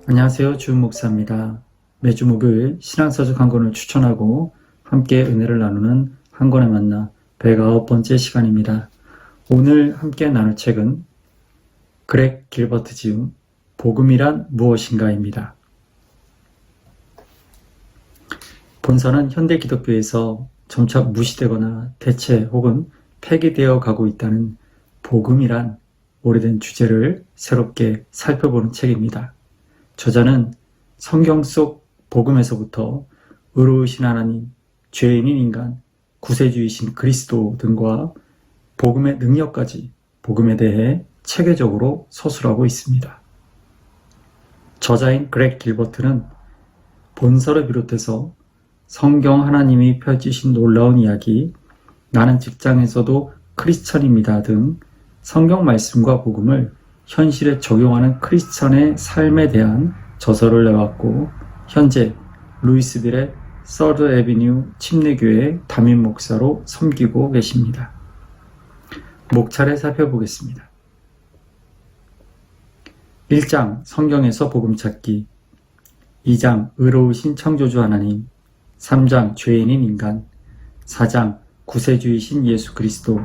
안녕하세요. 주은 목사입니다. 매주 목요일 신앙서적 한 권을 추천하고 함께 은혜를 나누는 한 권의 만나 109번째 시간입니다. 오늘 함께 나눌 책은 그렉 길버트 지음 복음이란 무엇인가입니다. 본서는 현대 기독교에서 점차 무시되거나 대체 혹은 폐기되어 가고 있다는 복음이란 오래된 주제를 새롭게 살펴보는 책입니다. 저자는 성경 속 복음에서부터 의로우신 하나님, 죄인인 인간, 구세주이신 그리스도 등과 복음의 능력까지 복음에 대해 체계적으로 서술하고 있습니다. 저자인 그렉 길버트는 본서를 비롯해서 성경 하나님이 펼치신 놀라운 이야기, 나는 직장에서도 크리스천입니다 등 성경 말씀과 복음을 현실에 적용하는 크리스천의 삶에 대한 저서를 내왔고 현재 루이스빌의 서드 애비뉴 침례교회 담임 목사로 섬기고 계십니다. 목차례 살펴보겠습니다. 1장 성경에서 복음 찾기, 2장 의로우신 창조주 하나님, 3장 죄인인 인간, 4장 구세주이신 예수 그리스도,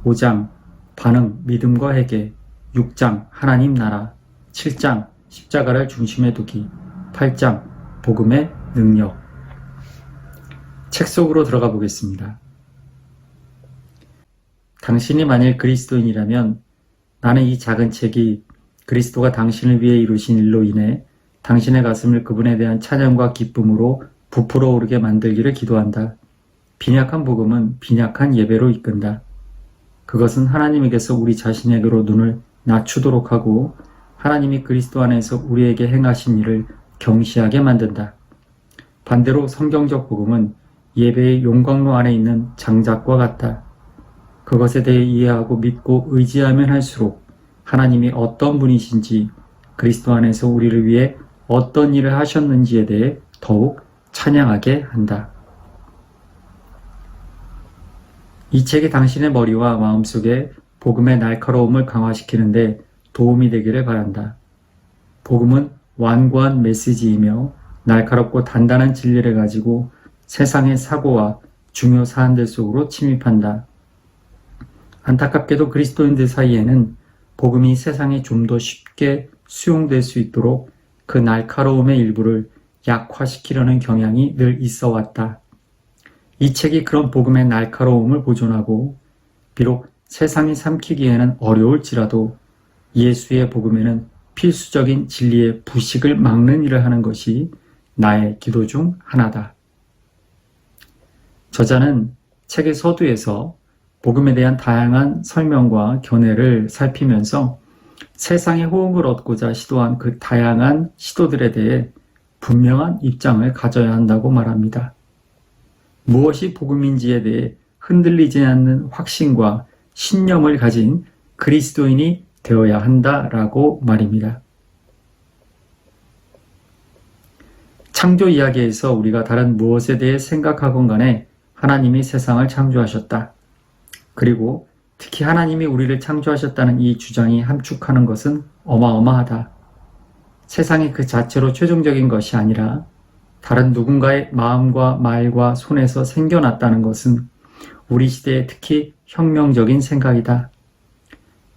5장 반응 믿음과 회개, 6장 하나님 나라, 7장 십자가를 중심에 두기, 8장 복음의 능력. 책 속으로 들어가 보겠습니다. 당신이 만일 그리스도인이라면 나는 이 작은 책이 그리스도가 당신을 위해 이루신 일로 인해 당신의 가슴을 그분에 대한 찬양과 기쁨으로 부풀어 오르게 만들기를 기도한다. 빈약한 복음은 빈약한 예배로 이끈다. 그것은 하나님에게서 우리 자신에게로 눈을 낮추도록 하고 하나님이 그리스도 안에서 우리에게 행하신 일을 경시하게 만든다. 반대로 성경적 복음은 예배의 용광로 안에 있는 장작과 같다. 그것에 대해 이해하고 믿고 의지하면 할수록 하나님이 어떤 분이신지 그리스도 안에서 우리를 위해 어떤 일을 하셨는지에 대해 더욱 찬양하게 한다. 이 책이 당신의 머리와 마음속에 복음의 날카로움을 강화시키는데 도움이 되기를 바란다. 복음은 완고한 메시지이며 날카롭고 단단한 진리를 가지고 세상의 사고와 중요 사안들 속으로 침입한다. 안타깝게도 그리스도인들 사이에는 복음이 세상에 좀 더 쉽게 수용될 수 있도록 그 날카로움의 일부를 약화시키려는 경향이 늘 있어 왔다. 이 책이 그런 복음의 날카로움을 보존하고 비록 세상이 삼키기에는 어려울지라도 예수의 복음에는 필수적인 진리의 부식을 막는 일을 하는 것이 나의 기도 중 하나다. 저자는 책의 서두에서 복음에 대한 다양한 설명과 견해를 살피면서 세상의 호응을 얻고자 시도한 그 다양한 시도들에 대해 분명한 입장을 가져야 한다고 말합니다. 무엇이 복음인지에 대해 흔들리지 않는 확신과 신념을 가진 그리스도인이 되어야 한다라고 말입니다. 창조 이야기에서 우리가 다른 무엇에 대해 생각하건 간에 하나님이 세상을 창조하셨다. 그리고 특히 하나님이 우리를 창조하셨다는 이 주장이 함축하는 것은 어마어마하다. 세상이 그 자체로 최종적인 것이 아니라 다른 누군가의 마음과 말과 손에서 생겨났다는 것은 우리 시대에 특히 혁명적인 생각이다.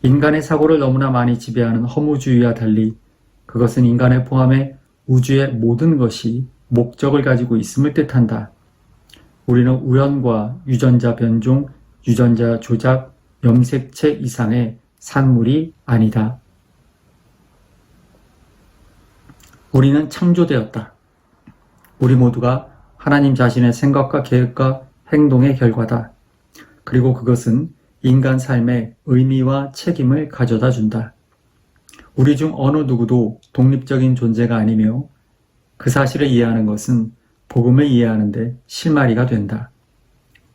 인간의 사고를 너무나 많이 지배하는 허무주의와 달리 그것은 인간을 포함해 우주의 모든 것이 목적을 가지고 있음을 뜻한다. 우리는 우연과 유전자 변종, 유전자 조작, 염색체 이상의 산물이 아니다. 우리는 창조되었다. 우리 모두가 하나님 자신의 생각과 계획과 행동의 결과다. 그리고 그것은 인간 삶에 의미와 책임을 가져다 준다. 우리 중 어느 누구도 독립적인 존재가 아니며 그 사실을 이해하는 것은 복음을 이해하는데 실마리가 된다.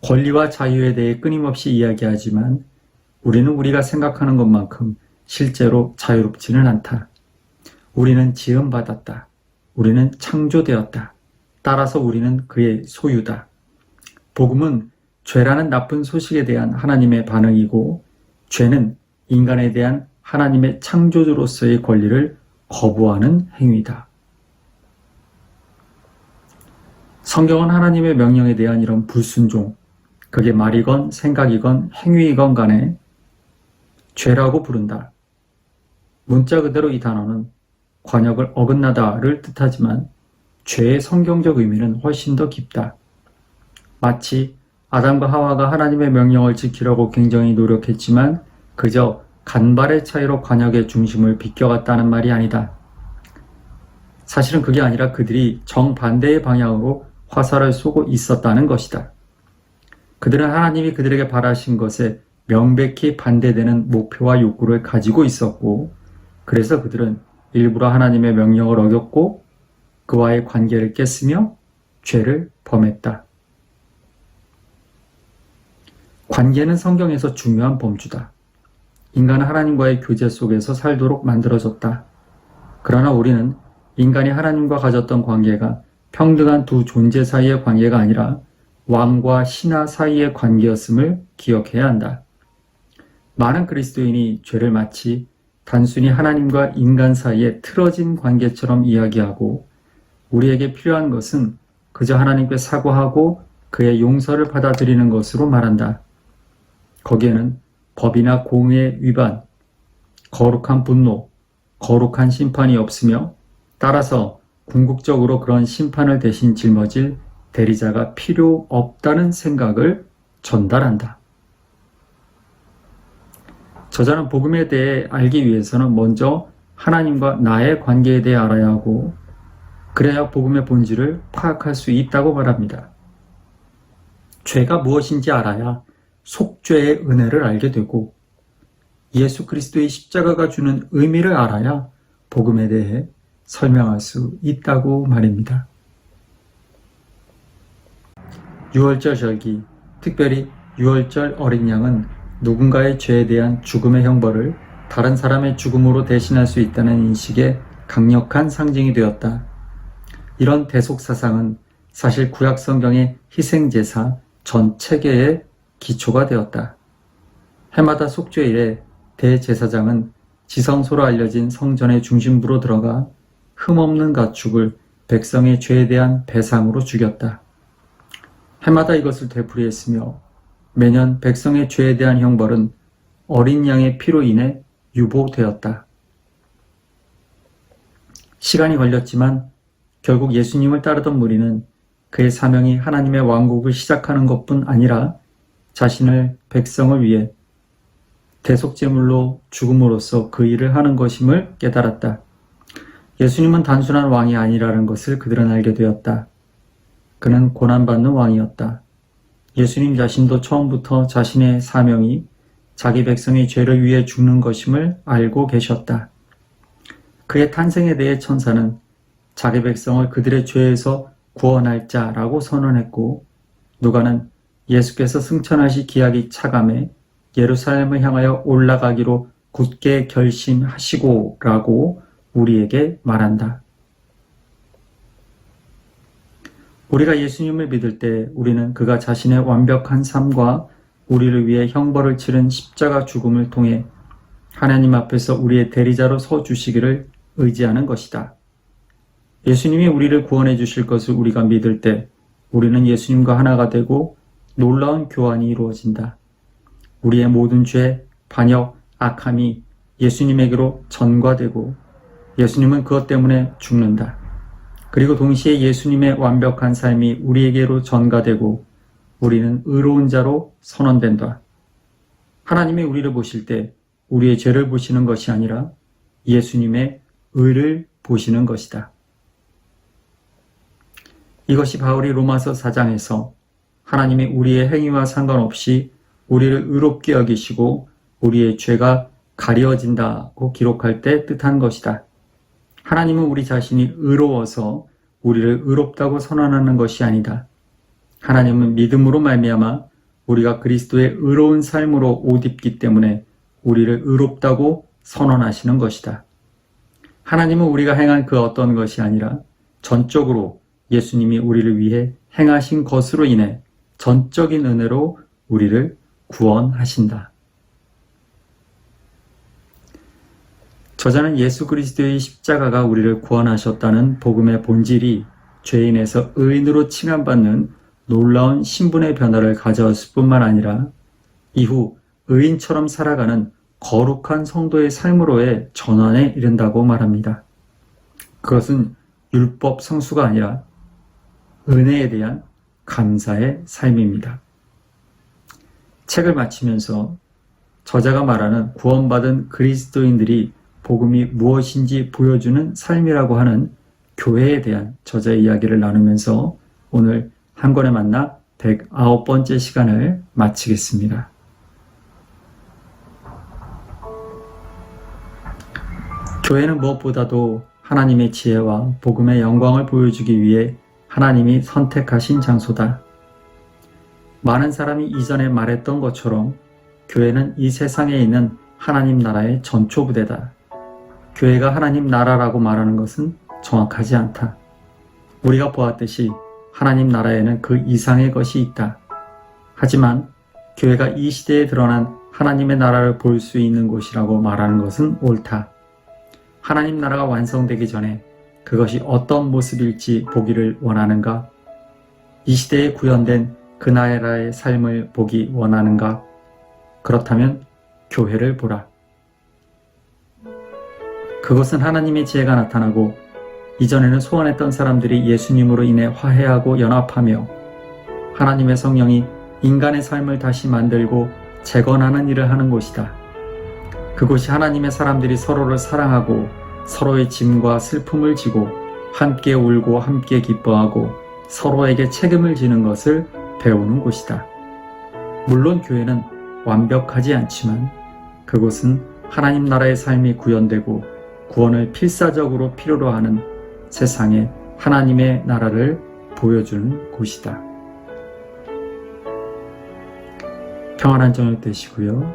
권리와 자유에 대해 끊임없이 이야기하지만 우리는 우리가 생각하는 것만큼 실제로 자유롭지는 않다. 우리는 지음받았다. 우리는 창조되었다. 따라서 우리는 그의 소유다. 복음은 죄라는 나쁜 소식에 대한 하나님의 반응이고 죄는 인간에 대한 하나님의 창조주로서의 권리를 거부하는 행위다. 성경은 하나님의 명령에 대한 이런 불순종, 그게 말이건 생각이건 행위이건 간에 죄라고 부른다. 문자 그대로 이 단어는 관역을 어긋나다를 뜻하지만 죄의 성경적 의미는 훨씬 더 깊다. 마치 아담과 하와가 하나님의 명령을 지키려고 굉장히 노력했지만 그저 간발의 차이로 관역의 중심을 비껴갔다는 말이 아니다. 사실은 그게 아니라 그들이 정반대의 방향으로 화살을 쏘고 있었다는 것이다. 그들은 하나님이 그들에게 바라신 것에 명백히 반대되는 목표와 욕구를 가지고 있었고, 그래서 그들은 일부러 하나님의 명령을 어겼고 그와의 관계를 깼으며 죄를 범했다. 관계는 성경에서 중요한 범주다. 인간은 하나님과의 교제 속에서 살도록 만들어졌다. 그러나 우리는 인간이 하나님과 가졌던 관계가 평등한 두 존재 사이의 관계가 아니라 왕과 신하 사이의 관계였음을 기억해야 한다. 많은 그리스도인이 죄를 마치 단순히 하나님과 인간 사이의 틀어진 관계처럼 이야기하고 우리에게 필요한 것은 그저 하나님께 사과하고 그의 용서를 받아들이는 것으로 말한다. 거기에는 법이나 공의 위반, 거룩한 분노, 거룩한 심판이 없으며 따라서 궁극적으로 그런 심판을 대신 짊어질 대리자가 필요 없다는 생각을 전달한다. 저자는 복음에 대해 알기 위해서는 먼저 하나님과 나의 관계에 대해 알아야 하고 그래야 복음의 본질을 파악할 수 있다고 말합니다. 죄가 무엇인지 알아야 속죄의 은혜를 알게 되고 예수 그리스도의 십자가가 주는 의미를 알아야 복음에 대해 설명할 수 있다고 말입니다. 유월절 절기, 특별히 유월절 어린 양은 누군가의 죄에 대한 죽음의 형벌을 다른 사람의 죽음으로 대신할 수 있다는 인식의 강력한 상징이 되었다. 이런 대속사상은 사실 구약 성경의 희생제사 전 체계의 기초가 되었다. 해마다 속죄일에 대제사장은 지성소로 알려진 성전의 중심부로 들어가 흠없는 가축을 백성의 죄에 대한 배상으로 죽였다. 해마다 이것을 되풀이했으며 매년 백성의 죄에 대한 형벌은 어린 양의 피로 인해 유보되었다. 시간이 걸렸지만 결국 예수님을 따르던 무리는 그의 사명이 하나님의 왕국을 시작하는 것뿐 아니라 자신을 백성을 위해 대속제물로 죽음으로써 그 일을 하는 것임을 깨달았다. 예수님은 단순한 왕이 아니라는 것을 그들은 알게 되었다. 그는 고난받는 왕이었다. 예수님 자신도 처음부터 자신의 사명이 자기 백성의 죄를 위해 죽는 것임을 알고 계셨다. 그의 탄생에 대해 천사는 자기 백성을 그들의 죄에서 구원할 자라고 선언했고 누가는 예수께서 승천하시 기약이 차감해 예루살렘을 향하여 올라가기로 굳게 결심하시고 라고 우리에게 말한다. 우리가 예수님을 믿을 때 우리는 그가 자신의 완벽한 삶과 우리를 위해 형벌을 치른 십자가 죽음을 통해 하나님 앞에서 우리의 대리자로 서 주시기를 의지하는 것이다. 예수님이 우리를 구원해 주실 것을 우리가 믿을 때 우리는 예수님과 하나가 되고 놀라운 교환이 이루어진다. 우리의 모든 죄, 반역, 악함이 예수님에게로 전가되고 예수님은 그것 때문에 죽는다. 그리고 동시에 예수님의 완벽한 삶이 우리에게로 전가되고 우리는 의로운 자로 선언된다. 하나님이 우리를 보실 때 우리의 죄를 보시는 것이 아니라 예수님의 의를 보시는 것이다. 이것이 바울이 로마서 4장에서 하나님이 우리의 행위와 상관없이 우리를 의롭게 여기시고 우리의 죄가 가려진다고 기록할 때 뜻한 것이다. 하나님은 우리 자신이 의로워서 우리를 의롭다고 선언하는 것이 아니다. 하나님은 믿음으로 말미암아 우리가 그리스도의 의로운 삶으로 옷 입기 때문에 우리를 의롭다고 선언하시는 것이다. 하나님은 우리가 행한 그 어떤 것이 아니라 전적으로 예수님이 우리를 위해 행하신 것으로 인해 전적인 은혜로 우리를 구원하신다. 저자는 예수 그리스도의 십자가가 우리를 구원하셨다는 복음의 본질이 죄인에서 의인으로 칭함받는 놀라운 신분의 변화를 가져왔을 뿐만 아니라 이후 의인처럼 살아가는 거룩한 성도의 삶으로의 전환에 이른다고 말합니다. 그것은 율법 성수가 아니라 은혜에 대한 감사의 삶입니다. 책을 마치면서 저자가 말하는 구원받은 그리스도인들이 복음이 무엇인지 보여주는 삶이라고 하는 교회에 대한 저자의 이야기를 나누면서 오늘 한 권에 만나 109번째 시간을 마치겠습니다. 교회는 무엇보다도 하나님의 지혜와 복음의 영광을 보여주기 위해 하나님이 선택하신 장소다. 많은 사람이 이전에 말했던 것처럼 교회는 이 세상에 있는 하나님 나라의 전초부대다. 교회가 하나님 나라라고 말하는 것은 정확하지 않다. 우리가 보았듯이 하나님 나라에는 그 이상의 것이 있다. 하지만 교회가 이 시대에 드러난 하나님의 나라를 볼 수 있는 곳이라고 말하는 것은 옳다. 하나님 나라가 완성되기 전에 그것이 어떤 모습일지 보기를 원하는가? 이 시대에 구현된 그 나라의 삶을 보기 원하는가? 그렇다면 교회를 보라. 그것은 하나님의 지혜가 나타나고 이전에는 소원했던 사람들이 예수님으로 인해 화해하고 연합하며 하나님의 성령이 인간의 삶을 다시 만들고 재건하는 일을 하는 곳이다. 그곳이 하나님의 사람들이 서로를 사랑하고 서로의 짐과 슬픔을 지고 함께 울고 함께 기뻐하고 서로에게 책임을 지는 것을 배우는 곳이다. 물론 교회는 완벽하지 않지만 그곳은 하나님 나라의 삶이 구현되고 구원을 필사적으로 필요로 하는 세상에 하나님의 나라를 보여주는 곳이다. 평안한 저녁 되시고요.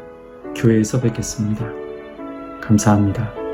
교회에서 뵙겠습니다. 감사합니다.